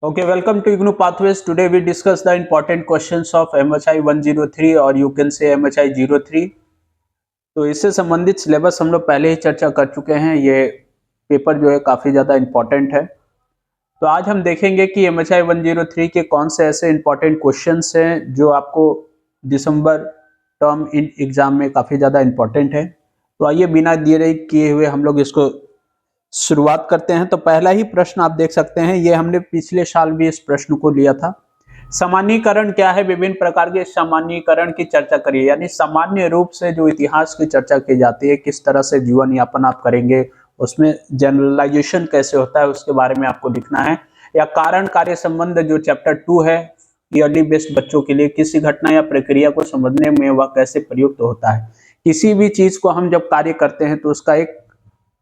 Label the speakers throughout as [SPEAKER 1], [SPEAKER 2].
[SPEAKER 1] Okay, welcome to IGNOU Pathways. Today we discuss the important questions of MHI 103 or you can say MHI 03. तो इससे संबंधित syllabus हम लोग पहले ही चर्चा कर चुके हैं। ये पेपर जो है काफ़ी ज़्यादा इम्पोर्टेंट है। तो आज हम देखेंगे कि MHI 103 के कौन से ऐसे इम्पोर्टेंट क्वेश्चंस हैं जो आपको दिसंबर टर्म इन एग्ज़ाम में काफ़ी ज़्यादा इम्पोर्टेंट है। तो आइए बिना देरी किए हुए हम लोग इसको शुरुआत करते हैं। तो पहला ही प्रश्न आप देख सकते हैं, ये हमने पिछले साल भी इस प्रश्न को लिया था। सामान्यीकरण क्या है? विभिन्न प्रकार के सामान्यीकरण की चर्चा करिए। यानी सामान्य रूप से जो इतिहास की चर्चा की जाती है, किस तरह से जीवन यापन आप करेंगे, उसमें जनरलाइजेशन कैसे होता है, उसके बारे में आपको लिखना है। या कारण कार्य संबंध जो चैप्टर 2 है, ईयरली बेस्ड बच्चों के लिए, किसी घटना या प्रक्रिया को समझने में वह कैसे प्रयुक्त होता है। किसी भी चीज को हम जब कार्य करते हैं तो उसका एक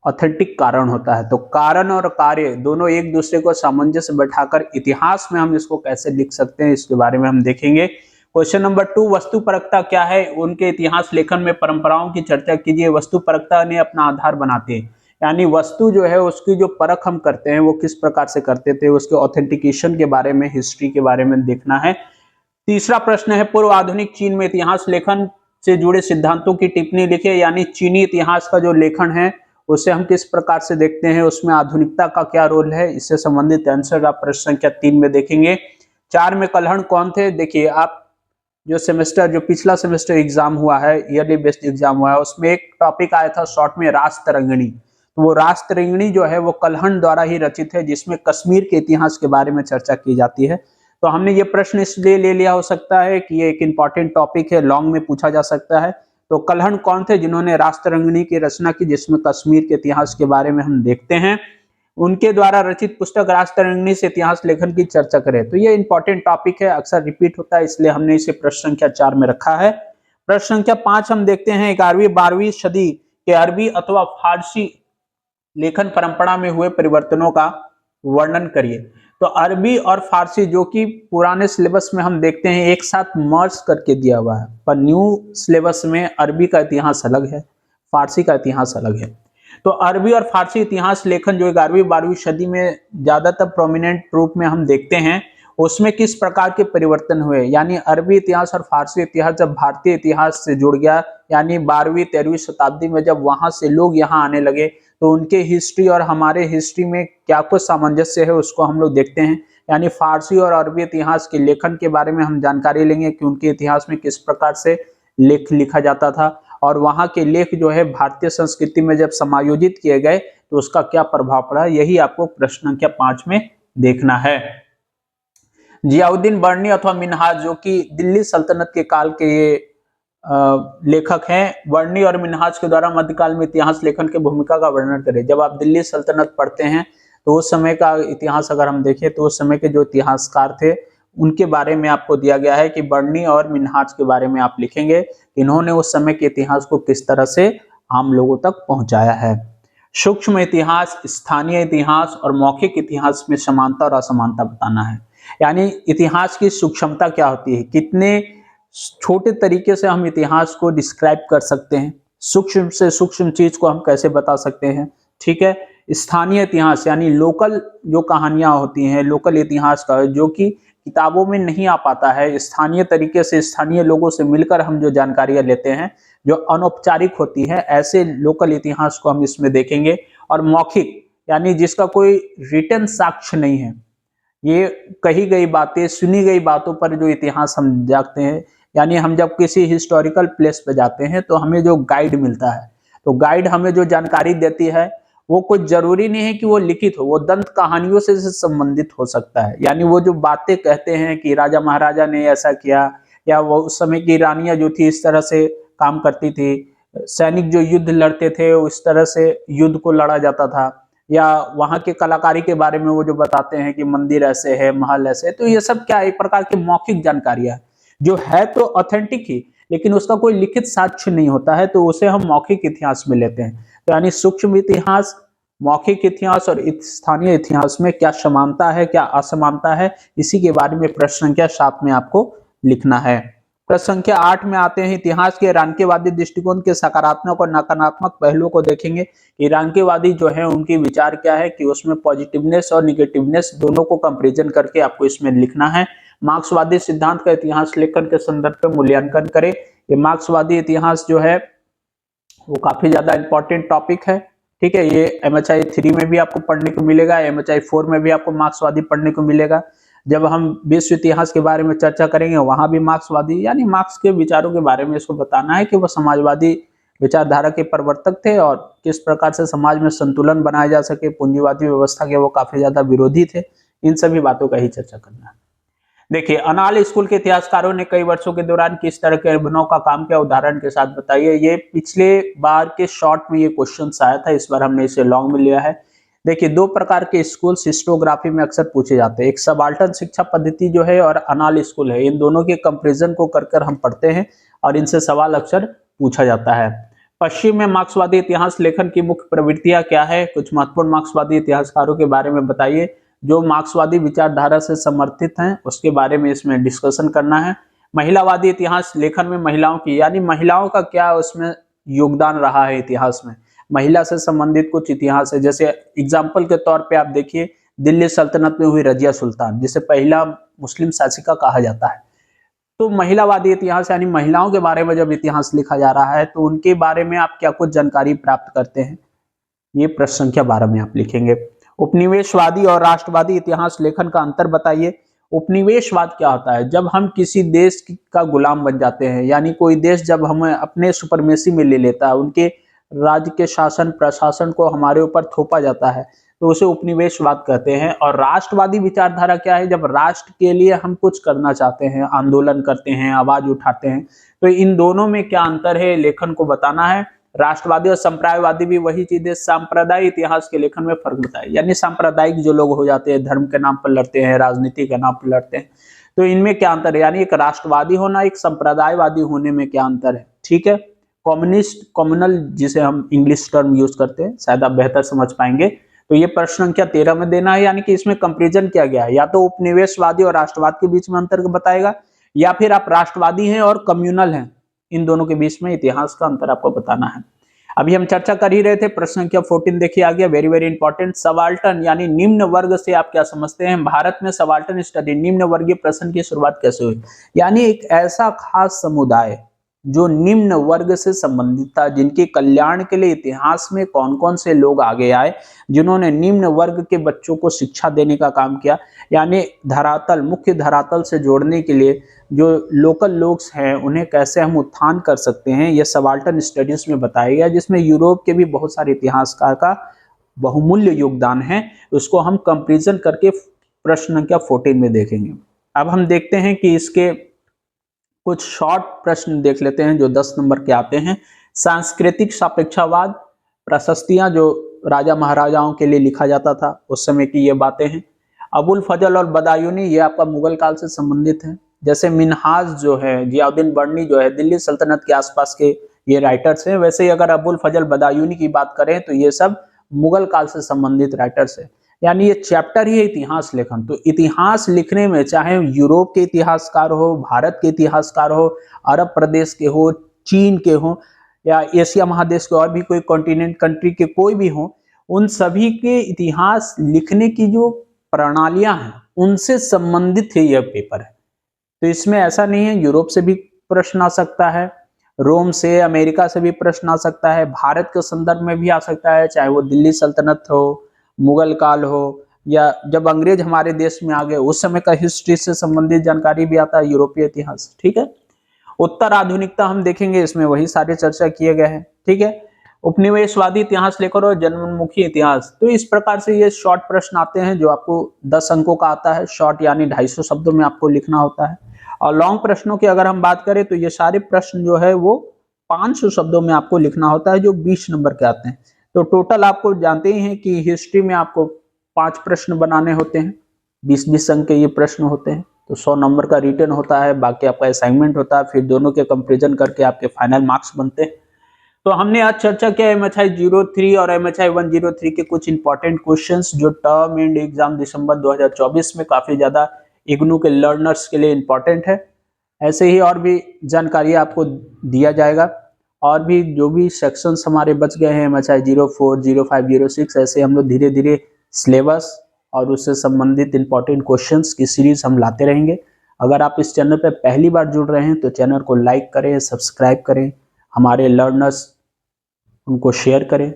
[SPEAKER 1] ऑथेंटिक कारण होता है। तो कारण और कार्य दोनों एक दूसरे को सामंजस्य बैठाकर इतिहास में हम इसको कैसे लिख सकते हैं, इसके बारे में हम देखेंगे। क्वेश्चन नंबर 2, वस्तुपरकता क्या है? उनके इतिहास लेखन में परंपराओं की चर्चा कीजिए। वस्तुपरकता ने अपना आधार बनाते हैं, यानी वस्तु जो है उसकी जो परख हम करते हैं वो किस प्रकार से करते थे, उसके ऑथेंटिकेशन के बारे में, हिस्ट्री के बारे में देखना है। तीसरा प्रश्न है, पूर्व आधुनिक चीन में इतिहास लेखन से जुड़े सिद्धांतों की टिप्पणी लिखिए। यानी चीनी इतिहास का जो लेखन है उसे हम किस प्रकार से देखते हैं, उसमें आधुनिकता का क्या रोल है, इससे संबंधित आंसर आप प्रश्न संख्या 3 में देखेंगे। 4 में कलहण कौन थे? देखिए, आप जो पिछला सेमेस्टर एग्जाम हुआ है, ईयरली बेस्ड एग्जाम हुआ है, उसमें एक टॉपिक आया था शॉर्ट में, रास्तरंगिणी। तो वो रास्तरंगिणी जो है वो कलहण द्वारा ही रचित है, जिसमें कश्मीर के इतिहास के बारे में चर्चा की जाती है। तो हमने ये प्रश्न इसलिए ले लिया, हो सकता है कि ये एक इंपॉर्टेंट टॉपिक है, लॉन्ग में पूछा जा सकता है। तो कलहण कौन थे जिन्होंने रास्तरंगिणी की रचना की, जिसमें कश्मीर के इतिहास के बारे में हम देखते हैं। उनके द्वारा रचित पुस्तक रास्तरंगिणी से इतिहास लेखन की चर्चा करें। तो ये इंपॉर्टेंट टॉपिक है, अक्सर रिपीट होता है, इसलिए हमने इसे प्रश्न संख्या 4 में रखा है। प्रश्न संख्या 5 हम देखते हैं, 11वीं-12वीं सदी के अरबी अथवा फारसी लेखन परंपरा में हुए परिवर्तनों का वर्णन करिए। तो अरबी और फारसी जो कि पुराने सिलेबस में हम देखते हैं एक साथ मर्ज करके दिया हुआ है, पर न्यू सिलेबस में अरबी का इतिहास अलग है, फारसी का इतिहास अलग है। तो अरबी और फारसी इतिहास लेखन जो 11वीं-12वीं सदी में ज्यादातर प्रोमिनेंट रूप में हम देखते हैं, उसमें किस प्रकार के परिवर्तन हुए। यानी अरबी इतिहास और फारसी इतिहास जब भारतीय इतिहास से जुड़ गया, यानी 12वीं-13वीं शताब्दी में जब वहां से लोग यहाँ आने लगे, तो उनके हिस्ट्री और हमारे हिस्ट्री में क्या कुछ सामंजस्य है उसको हम लोग देखते हैं। यानी फारसी और अरबी इतिहास के लेखन के बारे में हम जानकारी लेंगे कि उनके इतिहास में किस प्रकार से लेख लिखा जाता था, और वहाँ के लेख जो है भारतीय संस्कृति में जब समायोजित किए गए तो उसका क्या प्रभाव पड़ा, यही आपको प्रश्न संख्या 5 में देखना है। जियाउद्दीन बर्नी अथवा मिन्हाज जो कि दिल्ली सल्तनत के काल के ये लेखक हैं। बर्नी और मिन्हाज के द्वारा मध्यकाल में इतिहास लेखन की भूमिका का वर्णन करें। जब आप दिल्ली सल्तनत पढ़ते हैं तो उस समय का इतिहास अगर हम देखें तो उस समय के जो इतिहासकार थे उनके बारे में आपको दिया गया है कि बर्नी और मिन्हाज के बारे में आप लिखेंगे, इन्होंने उस समय के इतिहास को किस तरह से आम लोगों तक पहुंचाया है। सूक्ष्म इतिहास, स्थानीय इतिहास और मौखिक इतिहास में समानता और असमानता बताना है। यानी इतिहास की सूक्ष्मता क्या होती है, कितने छोटे तरीके से हम इतिहास को डिस्क्राइब कर सकते हैं, सूक्ष्म से सूक्ष्म चीज को हम कैसे बता सकते हैं। ठीक है। स्थानीय इतिहास यानी लोकल जो कहानियां होती हैं, लोकल इतिहास का जो कि किताबों में नहीं आ पाता है, स्थानीय तरीके से स्थानीय लोगों से मिलकर हम जो जानकारियां लेते हैं जो अनौपचारिक होती है, ऐसे लोकल इतिहास को हम इसमें देखेंगे। और मौखिक यानी जिसका कोई रिटन साक्ष्य नहीं है, ये कही गई बातें, सुनी गई बातों पर जो इतिहास हम जानते हैं। यानी हम जब किसी हिस्टोरिकल प्लेस पे जाते हैं तो हमें जो गाइड मिलता है, तो गाइड हमें जो जानकारी देती है वो कुछ जरूरी नहीं है कि वो लिखित हो, वो दंत कहानियों से संबंधित हो सकता है। यानी वो जो बातें कहते हैं कि राजा महाराजा ने ऐसा किया, या वो उस समय की रानियां जो थी इस तरह से काम करती थी, सैनिक जो युद्ध लड़ते थे उस तरह से युद्ध को लड़ा जाता था, या वहां के कलाकारी के बारे में वो जो बताते हैं कि मंदिर ऐसे है, महल ऐसे है। तो ये सब क्या एक प्रकार की मौखिक जानकारियां है, जो है तो ऑथेंटिक ही, लेकिन उसका कोई लिखित साक्ष्य नहीं होता है, तो उसे हम मौखिक इतिहास में लेते हैं। तो यानी सूक्ष्म इतिहास, मौखिक इतिहास और स्थानीय इतिहास में क्या समानता है, क्या असमानता है, इसी के बारे में प्रश्न संख्या 7 में आपको लिखना है। प्रश्न संख्या 8 में आते हैं, इतिहास के ईरानकीवादी दृष्टिकोण के सकारात्मक और नकारात्मक पहलुओं को देखेंगे। ईरानकीवादी जो है उनकी विचार क्या है कि उसमें पॉजिटिवनेस और निगेटिवनेस दोनों को कंपेरिजन करके आपको इसमें लिखना है। मार्क्सवादी सिद्धांत का इतिहास लेखन के संदर्भ में मूल्यांकन करें। ये मार्क्सवादी इतिहास जो है वो काफी ज्यादा इंपॉर्टेंट टॉपिक है, ठीक है। ये MHI 3 में भी आपको पढ़ने को मिलेगा, MHI 4 में भी आपको मार्क्सवादी पढ़ने को मिलेगा। जब हम विश्व इतिहास के बारे में चर्चा करेंगे वहां भी मार्क्सवादी यानी मार्क्स के विचारों के बारे में इसको बताना है कि वो समाजवादी विचारधारा के प्रवर्तक थे और किस प्रकार से समाज में संतुलन बनाया जा सके, पूंजीवादी व्यवस्था के वो काफी ज्यादा विरोधी थे। इन सभी बातों का ही चर्चा करना है। देखिए, अनाल स्कूल के इतिहासकारों ने कई वर्षों के दौरान किस तरह के अभिनव का काम किया, उदाहरण के साथ बताइए। ये पिछले बार के शॉर्ट में ये क्वेश्चन आया था, इस बार हमने इसे लॉन्ग में लिया है। देखिए, दो प्रकार के स्कूल हिस्टोग्राफी में अक्सर पूछे जाते हैं, एक सबाल्टर्न शिक्षा पद्धति जो है और अनाल स्कूल है। इन दोनों के कंपैरिजन को कर हम पढ़ते हैं और इनसे सवाल अक्सर पूछा जाता है। पश्चिम में मार्क्सवादी इतिहास लेखन की मुख्य प्रवृत्तियां क्या है, कुछ महत्वपूर्ण मार्क्सवादी इतिहासकारों के बारे में बताइए जो मार्क्सवादी विचारधारा से समर्थित हैं, उसके बारे में इसमें डिस्कशन करना है। महिलावादी इतिहास लेखन में महिलाओं की यानी महिलाओं का क्या उसमें योगदान रहा है इतिहास में, महिला से संबंधित कुछ इतिहास है। जैसे एग्जाम्पल के तौर पे आप देखिए, दिल्ली सल्तनत में हुई रजिया सुल्तान, जिसे पहला मुस्लिम शासिका कहा जाता है। तो महिलावादी इतिहास यानी महिलाओं के बारे में जब इतिहास लिखा जा रहा है तो उनके बारे में आप क्या कुछ जानकारी प्राप्त करते हैं, ये प्रश्न संख्या 12 में आप लिखेंगे। उपनिवेशवादी और राष्ट्रवादी इतिहास लेखन का अंतर बताइए। उपनिवेशवाद क्या होता है, जब हम किसी देश का गुलाम बन जाते हैं, यानी कोई देश जब हमें अपने सुपरमेसी में ले लेता है, उनके राज्य के शासन प्रशासन को हमारे ऊपर थोपा जाता है, तो उसे उपनिवेशवाद कहते हैं। और राष्ट्रवादी विचारधारा क्या है, जब राष्ट्र के लिए हम कुछ करना चाहते हैं, आंदोलन करते हैं, आवाज उठाते हैं। तो इन दोनों में क्या अंतर है, लेखन को बताना है। राष्ट्रवादी और संप्रदायवादी भी वही चीज है, सांप्रदायिक इतिहास के लेखन में फर्क बताए, यानी सांप्रदायिक जो लोग हो जाते हैं, धर्म के नाम पर लड़ते हैं, राजनीति के नाम पर लड़ते हैं, तो इनमें क्या अंतर है, यानी एक राष्ट्रवादी होना एक संप्रदायवादी होने में क्या अंतर है, ठीक है। कम्युनिस्ट, कम्युनल जिसे हम इंग्लिश टर्म यूज करते हैं, शायद आप बेहतर समझ पाएंगे। तो ये प्रश्न संख्या 13 में देना है, यानी कि इसमें कंपेरिजन किया गया है, या तो उपनिवेशवादी और राष्ट्रवाद के बीच में अंतर बताएगा, या फिर आप राष्ट्रवादी हैं और कम्युनल हैं, इन दोनों के बीच में इतिहास का अंतर आपको बताना है। अभी हम चर्चा कर ही रहे थे, प्रश्न संख्या 14 देखिए आ गया, वेरी वेरी इंपॉर्टेंट। सबाल्टर्न यानी निम्न वर्ग से आप क्या समझते हैं। भारत में सबाल्टर्न स्टडी निम्न वर्गीय प्रश्न की शुरुआत कैसे हुई, यानी एक ऐसा खास समुदाय जो निम्न वर्ग से संबंधित था, जिनके कल्याण के लिए इतिहास में कौन कौन से लोग आगे आए, जिन्होंने निम्न वर्ग के बच्चों को शिक्षा देने का काम किया, यानी धरातल, मुख्य धरातल से जोड़ने के लिए जो लोकल लोग हैं उन्हें कैसे हम उत्थान कर सकते हैं, यह सबाल्टर्न स्टडीज में बताया गया, जिसमें यूरोप के भी बहुत सारे इतिहासकार का बहुमूल्य योगदान है। उसको हम कंपैरिजन करके प्रश्न संख्या 14 में देखेंगे। अब हम देखते हैं कि इसके कुछ शॉर्ट प्रश्न देख लेते हैं जो 10 नंबर के आते हैं। सांस्कृतिक सापेक्षवाद, प्रशस्तियां जो राजा महाराजाओं के लिए लिखा जाता था उस समय की ये बातें हैं। अबुल फजल और बदायूनी, ये आपका मुगल काल से संबंधित है। जैसे मिनहाज जो है, जियाउद्दीन बर्नी जो है, दिल्ली सल्तनत के आसपास के ये राइटर्स हैं। वैसे ही अगर अबुल फजल बदायूनी की बात करें तो ये सब मुगल काल से संबंधित राइटर्स हैं। यानी ये चैप्टर ही है इतिहास लेखन। तो इतिहास लिखने में चाहे यूरोप के इतिहासकार हो, भारत के इतिहासकार हो, अरब प्रदेश के हो, चीन के हो, या एशिया महादेश के और भी कोई कॉन्टिनेंट कंट्री के कोई भी हो, उन सभी के इतिहास लिखने की जो प्रणालियां हैं उनसे संबंधित है यह पेपर है। तो इसमें ऐसा नहीं है, यूरोप से भी प्रश्न आ सकता है, रोम से, अमेरिका से भी प्रश्न आ सकता है, भारत के संदर्भ में भी आ सकता है, चाहे वो दिल्ली सल्तनत हो, मुगल काल हो, या जब अंग्रेज हमारे देश में आ गए उस समय का हिस्ट्री से संबंधित जानकारी भी आता है, यूरोपीय इतिहास, ठीक है। उत्तर आधुनिकता हम देखेंगे, इसमें वही सारे चर्चा किए गए हैं, ठीक है। उपनिवेशवादी इतिहास लेकर और जन्मोन्मुखी इतिहास, तो इस प्रकार से ये शॉर्ट प्रश्न आते हैं जो आपको 10 अंकों का आता है। शॉर्ट यानी 250 शब्दों में आपको लिखना होता है। और लॉन्ग प्रश्नों की अगर हम बात करें तो ये सारे प्रश्न जो है वो 500 शब्दों में आपको लिखना होता है, जो 20 नंबर के आते हैं। तो टोटल आपको जानते ही हैं कि हिस्ट्री में आपको 5 प्रश्न बनाने होते हैं, 20-20 अंक के ये प्रश्न होते हैं। तो 100 नंबर का रिटन होता है, बाकी आपका असाइनमेंट होता है, फिर दोनों के कंपेरिजन करके आपके फाइनल मार्क्स बनते हैं। तो हमने आज चर्चा किया MHI 03 और MHI 103 के कुछ इंपॉर्टेंट क्वेश्चंस जो टर्म एंड एग्जाम दिसंबर 2024 में काफी ज्यादा इग्नू के लर्नर्स के लिए इंपॉर्टेंट है। ऐसे ही और भी जानकारी आपको दिया जाएगा। और भी जो भी सेक्शंस हमारे बच गए हैं MHI 04, 05, 06, ऐसे हम लोग धीरे धीरे सिलेबस और उससे संबंधित इंपॉर्टेंट क्वेश्चंस की सीरीज हम लाते रहेंगे। अगर आप इस चैनल पर पहली बार जुड़ रहे हैं तो चैनल को लाइक करें, सब्सक्राइब करें, हमारे लर्नर्स उनको शेयर करें।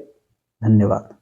[SPEAKER 1] धन्यवाद।